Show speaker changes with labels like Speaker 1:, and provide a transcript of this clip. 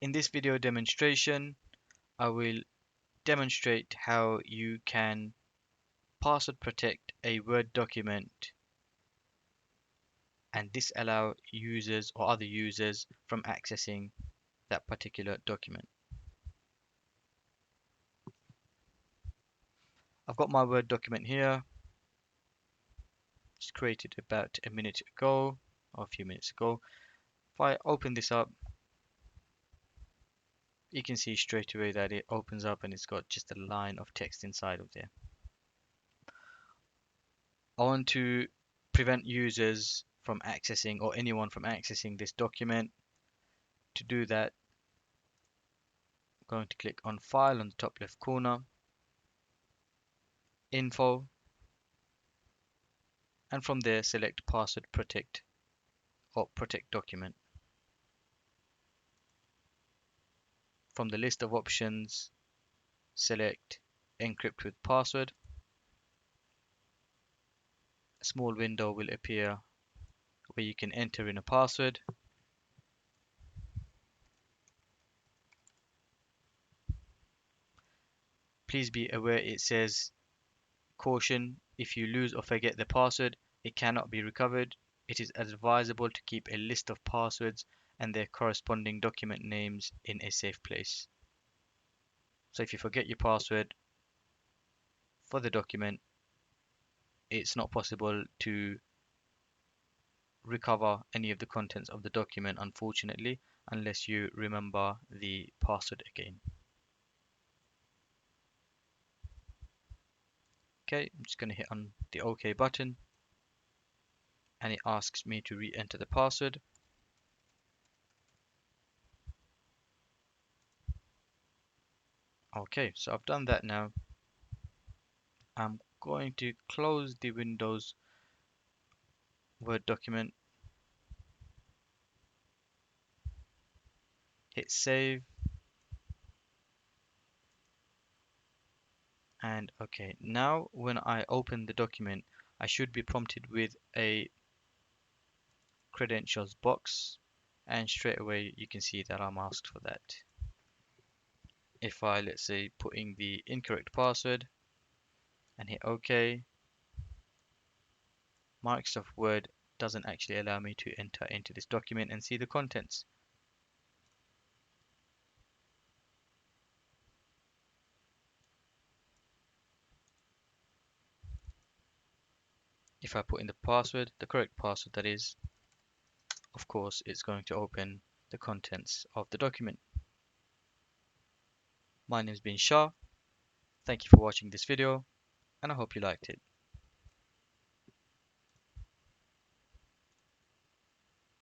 Speaker 1: In this video demonstration, I will demonstrate how you can password protect a Word document and disallow users or other users from accessing that particular document. I've got my Word document here, just created about a minute ago or a few minutes ago. If I open this up, you can see straight away that it opens up and it's got just a line of text inside of there. I want to prevent users from accessing or anyone from accessing this document. To do that, I'm going to click on File on the top left corner, Info, and from there select Password Protect or Protect Document. From the list of options, select Encrypt with Password. A small window will appear where you can enter in a password. Please be aware it says caution, if you lose or forget the password, it cannot be recovered. It is advisable to keep a list of passwords and their corresponding document names in a safe place. So if you forget your password for the document, it's not possible to recover any of the contents of the document, unfortunately, unless you remember the password again. Okay, I'm just going to hit on the OK button and it asks me to re-enter the password. Okay, so I've done that now. I'm going to close the Windows Word document, hit save, and okay. Now when I open the document, I should be prompted with a credentials box, and straight away you can see that I'm asked for that. If I, let's say, put in the incorrect password and hit OK, Microsoft Word doesn't actually allow me to enter into this document and see the contents. If I put in the password, the correct password that is, of course, it's going to open the contents of the document. My name's been Shah. Thank you for watching this video, and I hope you liked it.